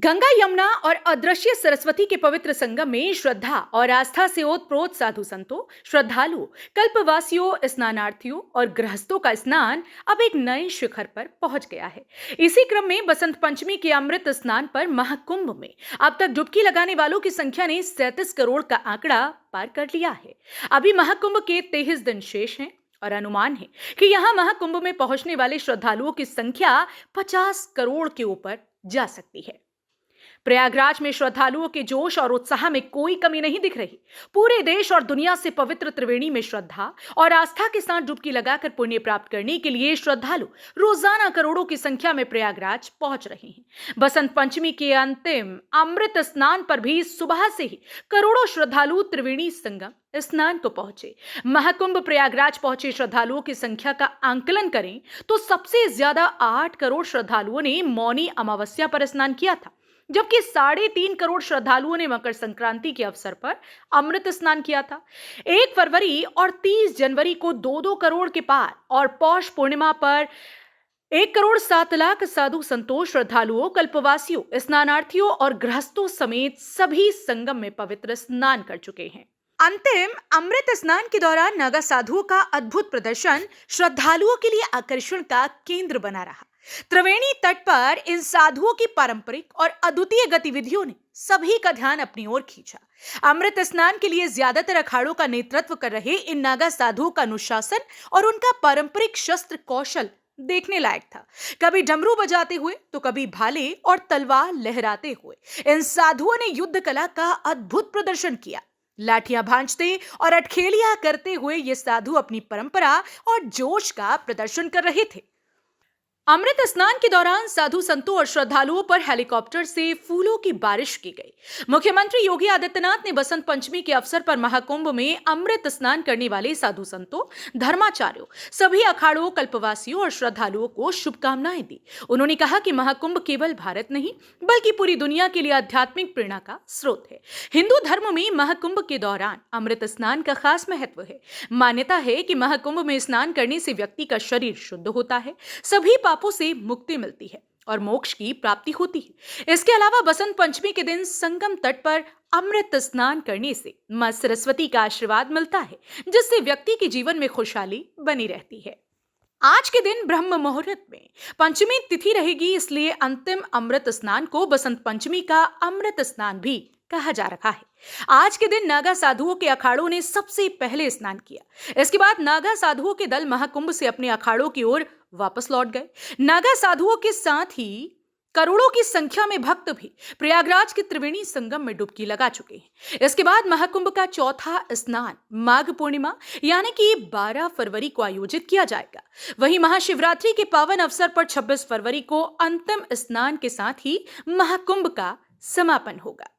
गंगा यमुना और अदृश्य सरस्वती के पवित्र संगम में श्रद्धा और आस्था से ओतप्रोत साधु संतों, श्रद्धालुओं, कल्पवासियों, स्नानार्थियों और गृहस्थों का स्नान अब एक नए शिखर पर पहुंच गया है। इसी क्रम में बसंत पंचमी के अमृत स्नान पर महाकुंभ में अब तक डुबकी लगाने वालों की संख्या ने 37 करोड़ का आंकड़ा पार कर लिया है। अभी महाकुंभ के 23 दिन शेष हैं और अनुमान है कि यहां महाकुंभ में पहुंचने वाले श्रद्धालुओं की संख्या 50 करोड़ के ऊपर जा सकती है। प्रयागराज में श्रद्धालुओं के जोश और उत्साह में कोई कमी नहीं दिख रही। पूरे देश और दुनिया से पवित्र त्रिवेणी में श्रद्धा और आस्था के साथ डुबकी लगाकर पुण्य प्राप्त करने के लिए श्रद्धालु रोजाना करोड़ों की संख्या में प्रयागराज पहुंच रहे हैं। बसंत पंचमी के अंतिम अमृत स्नान पर भी सुबह से ही करोड़ों श्रद्धालु त्रिवेणी संगम स्नान को पहुंचे। महाकुंभ प्रयागराज पहुंचे श्रद्धालुओं की संख्या का आंकलन करें तो सबसे ज्यादा 8 करोड़ श्रद्धालुओं ने मौनी अमावस्या पर स्नान किया था, जबकि 3.5 करोड़ श्रद्धालुओं ने मकर संक्रांति के अवसर पर अमृत स्नान किया था। 1 फरवरी और 30 जनवरी को 2-2 करोड़ के पार और पौष पूर्णिमा पर 1 करोड़ 7 लाख साधु संतों, श्रद्धालुओं, कल्पवासियों, स्नानार्थियों और गृहस्थों समेत सभी संगम में पवित्र स्नान कर चुके हैं। अंतिम अमृत स्नान के दौरान नागा साधुओं का अद्भुत प्रदर्शन श्रद्धालुओं के लिए आकर्षण का केंद्र बना रहा। त्रिवेणी तट पर इन साधुओं की पारंपरिक और अद्वितीय गतिविधियों ने सभी का ध्यान अपनी ओर खींचा। अमृत स्नान के लिए ज्यादातर अखाड़ों का नेतृत्व कर रहे इन नागा साधुओं का अनुशासन और उनका पारंपरिक शस्त्र कौशल देखने लायक था। कभी डमरू बजाते हुए तो कभी भाले और तलवार लहराते हुए इन साधुओं ने युद्ध कला का अद्भुत प्रदर्शन किया। लाठियां भांजते और अटखेलियां करते हुए ये साधु अपनी परंपरा और जोश का प्रदर्शन कर रहे थे। अमृत स्नान के दौरान साधु संतों और श्रद्धालुओं पर हेलीकॉप्टर से फूलों की बारिश की गई। मुख्यमंत्री योगी आदित्यनाथ ने बसंत पंचमी के अवसर पर महाकुंभ में अमृत स्नान करने वाले साधु संतों, धर्माचार्यों, सभी अखाड़ों, कल्पवासियों और श्रद्धालुओं को शुभकामनाएं दी। उन्होंने कहा कि महाकुंभ केवल भारत नहीं बल्कि पूरी दुनिया के लिए आध्यात्मिक प्रेरणा का स्रोत है। हिंदू धर्म में महाकुंभ के दौरान अमृत स्नान का खास महत्व है। मान्यता है कि महाकुंभ में स्नान करने से व्यक्ति का शरीर शुद्ध होता है, सभी पापों से मुक्ति मिलती है और मोक्ष की प्राप्ति होती है। इसके अलावा बसंत पंचमी के दिन संगम तट पर अमृत स्नान करने से मां सरस्वती का आशीर्वाद मिलता है, जिससे व्यक्ति के जीवन में खुशहाली बनी रहती है। आज के दिन ब्रह्म मुहूर्त में पंचमी तिथि रहेगी, इसलिए अंतिम अमृत स्नान को बसंत पंचमी का अमृत स्नान भी कहा जा रहा है। आज के दिन नागा साधुओं के अखाड़ों ने सबसे पहले स्नान किया। इसके बाद नागा साधुओं के दल महाकुंभ से अपने अखाड़ों की ओर वापस लौट गए। नागा साधुओं के साथ ही करोड़ों की संख्या में भक्त भी प्रयागराज के त्रिवेणी संगम में डुबकी लगा चुके हैं। इसके बाद महाकुंभ का चौथा स्नान माघ पूर्णिमा यानी कि 12 फरवरी को आयोजित किया जाएगा। वहीं महाशिवरात्रि के पावन अवसर पर 26 फरवरी को अंतिम स्नान के साथ ही महाकुंभ का समापन होगा।